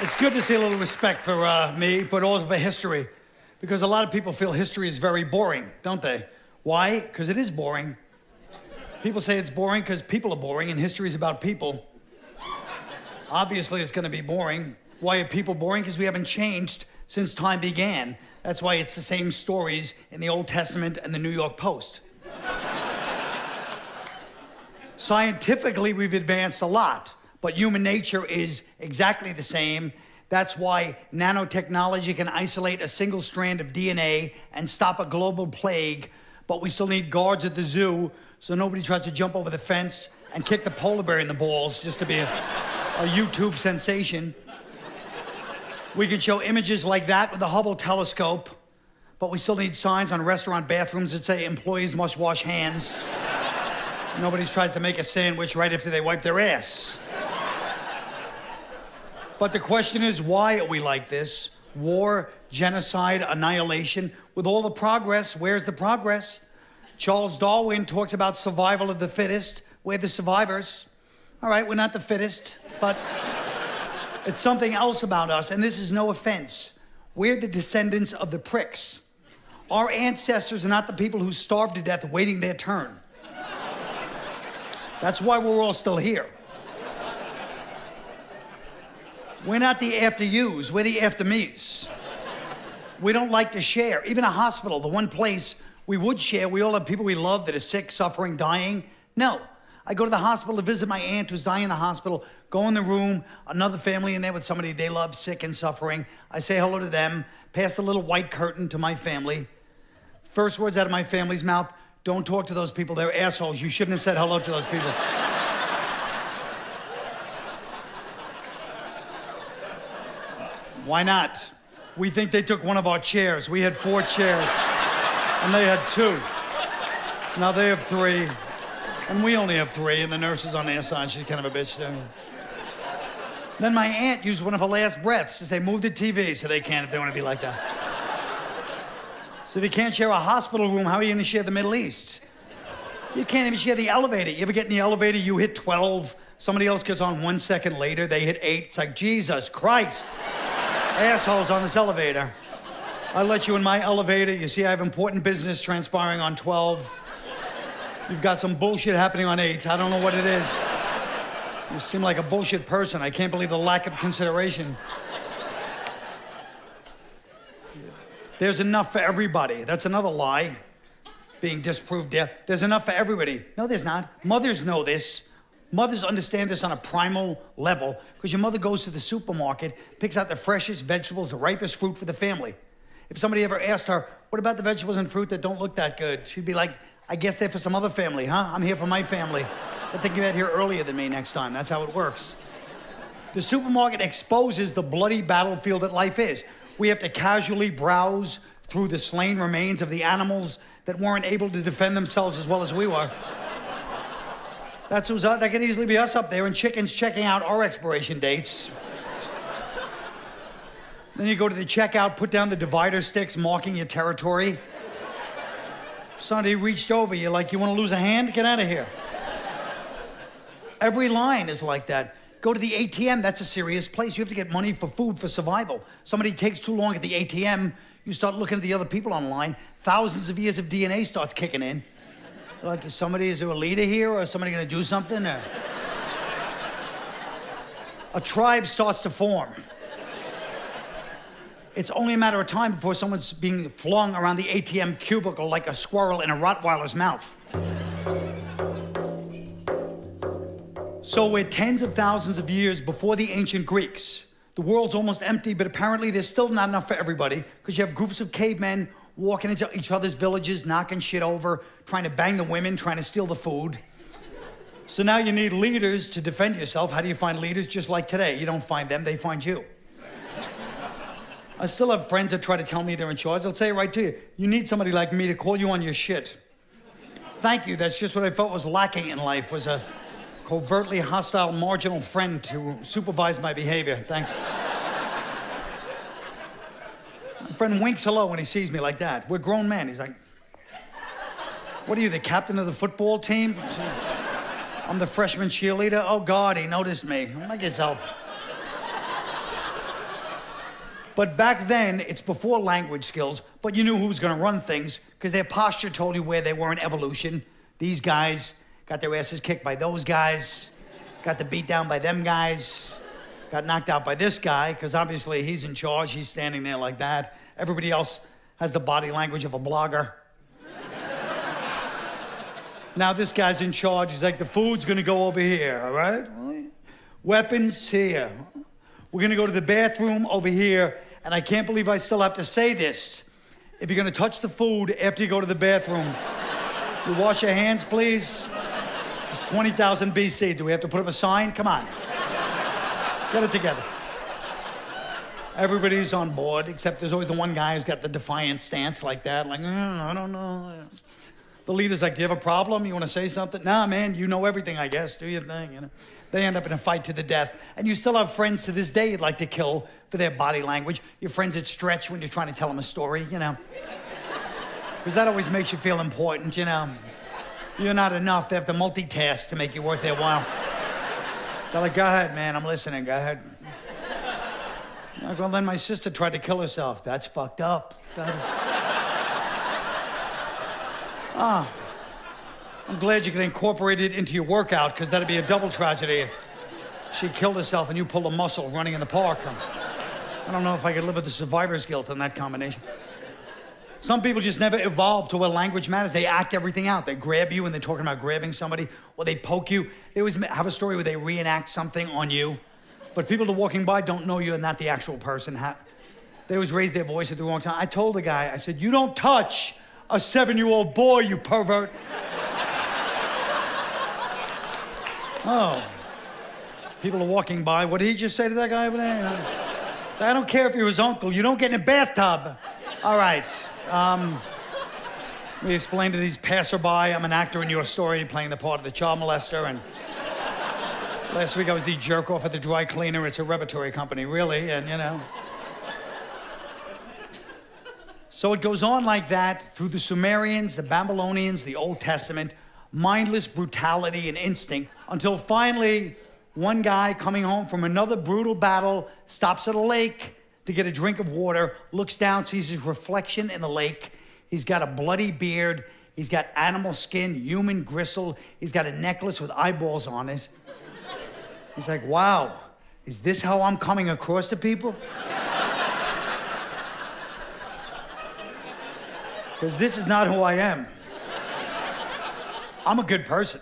It's good to see a little respect for me, but also for history. Because a lot of people feel history is very boring, don't they? Why? Because it is boring. People say it's boring because people are boring and history is about people. Obviously, it's going to be boring. Why are people boring? Because we haven't changed since time began. That's why it's the same stories in the Old Testament and the New York Post. Scientifically, we've advanced a lot, but human nature is exactly the same. That's why nanotechnology can isolate a single strand of DNA and stop a global plague, but we still need guards at the zoo so nobody tries to jump over the fence and kick the polar bear in the balls just to be a YouTube sensation. We can show images like that with the Hubble telescope, but we still need signs on restaurant bathrooms that say employees must wash hands. Nobody tries to make a sandwich right after they wipe their ass. But the question is, why are we like this? War, genocide, annihilation. With all the progress, where's the progress? Charles Darwin talks about survival of the fittest. We're the survivors. All right, we're not the fittest, but it's something else about us, and this is no offense. We're the descendants of the pricks. Our ancestors are not the people who starved to death waiting their turn. That's why we're all still here. We're not the after yous, we're the after me's. We don't like to share. Even a hospital, the one place we would share, we all have people we love that are sick, suffering, dying. No. I go to the hospital to visit my aunt who's dying in the hospital, go in the room, another family in there with somebody they love, sick and suffering. I say hello to them, pass the little white curtain to my family. First words out of my family's mouth, don't talk to those people, they're assholes. You shouldn't have said hello to those people. Why not? We think they took one of our chairs. We had 4 chairs, and they had 2. Now they have 3, and we only have 3, and the nurse is on their side. She's kind of a bitch, too. Then my aunt used one of her last breaths to say, move the TV, so they can if they want to be like that. So if you can't share a hospital room, how are you going to share the Middle East? You can't even share the elevator. You ever get in the elevator, you hit 12, somebody else gets on 1 second later, they hit 8. It's like, Jesus Christ. Assholes on this elevator. I let you in my elevator. You see I have important business transpiring on 12. You've got some bullshit happening on 8. I don't know what it is. You seem like a bullshit person. I can't believe the lack of consideration. There's enough for everybody. That's another lie being disproved there. There's enough for everybody. No, there's not. Mothers know this. Mothers understand this on a primal level because your mother goes to the supermarket, picks out the freshest vegetables, the ripest fruit for the family. If somebody ever asked her, what about the vegetables and fruit that don't look that good? She'd be like, I guess they're for some other family, huh? I'm here for my family. But they get here earlier than me next time. That's how it works. The supermarket exposes the bloody battlefield that life is. We have to casually browse through the slain remains of the animals that weren't able to defend themselves as well as we were. That could easily be us up there, and chickens checking out our expiration dates. Then you go to the checkout, put down the divider sticks, marking your territory. Somebody reached over you like, you want to lose a hand? Get out of here. Every line is like that. Go to the ATM, that's a serious place. You have to get money for food, for survival. Somebody takes too long at the ATM, you start looking at the other people online, thousands of years of DNA starts kicking in. Like, is there a leader here, or is somebody gonna do something? Or... A tribe starts to form. It's only a matter of time before someone's being flung around the ATM cubicle like a squirrel in a Rottweiler's mouth. So we're tens of thousands of years before the ancient Greeks. The world's almost empty, but apparently there's still not enough for everybody, because you have groups of cavemen walking into each other's villages, knocking shit over, trying to bang the women, trying to steal the food. So now you need leaders to defend yourself. How do you find leaders? Just like today. You don't find them, they find you. I still have friends that try to tell me they're in charge. I'll say it right to you. You need somebody like me to call you on your shit. Thank you. That's just what I felt was lacking in life, was a covertly hostile, marginal friend to supervise my behavior. Thanks. My friend winks hello when he sees me like that. We're grown men. He's like, what are you, the captain of the football team? I'm the freshman cheerleader. Oh, God, he noticed me. Make yourself. But back then, it's before language skills, but you knew who was gonna run things because their posture told you where they were in evolution. These guys got their asses kicked by those guys, got the beat down by them guys, got knocked out by this guy, because obviously he's in charge, he's standing there like that. Everybody else has the body language of a blogger. Now this guy's in charge, he's like, the food's gonna go over here, all right? Weapons here. We're gonna go to the bathroom over here, and I can't believe I still have to say this. If you're gonna touch the food after you go to the bathroom, you wash your hands, please. It's 20,000 BC. Do we have to put up a sign? Come on. Get it together. Everybody's on board, except there's always the one guy who's got the defiant stance like that, like, I don't know. The leader's like, do you have a problem? You want to say something? Nah, man, you know everything, I guess. Do your thing, you know. They end up in a fight to the death. And you still have friends to this day you'd like to kill for their body language. Your friends that stretch when you're trying to tell them a story, you know. Because that always makes you feel important, you know. You're not enough. They have to multitask to make you worth their while. They're like, go ahead, man, I'm listening, go ahead. Like, well, then my sister tried to kill herself. That's fucked up. I'm glad you could incorporate it into your workout, because that'd be a double tragedy if she killed herself and you pulled a muscle running in the park. I don't know if I could live with the survivor's guilt in that combination. Some people just never evolve to where language matters. They act everything out. They grab you when they're talking about grabbing somebody, or they poke you. They always have a story where they reenact something on you. But people that are walking by don't know you're not the actual person. They always raise their voice at the wrong time. I told the guy, I said, you don't touch a 7-year-old boy, you pervert. Oh. People are walking by. What did he just say to that guy over there? I don't care if you're his uncle. You don't get in a bathtub. All right. We explained to these passerby, I'm an actor in your story playing the part of the child molester, and last week I was the jerk off at the dry cleaner. It's a repertory company, really, and you know. So it goes on like that through the Sumerians, the Babylonians, the Old Testament, mindless brutality and instinct, until finally one guy coming home from another brutal battle stops at a lake to get a drink of water, looks down, sees his reflection in the lake. He's got a bloody beard. He's got animal skin, human gristle. He's got a necklace with eyeballs on it. He's like, wow, is this how I'm coming across to people? Because this is not who I am. I'm a good person.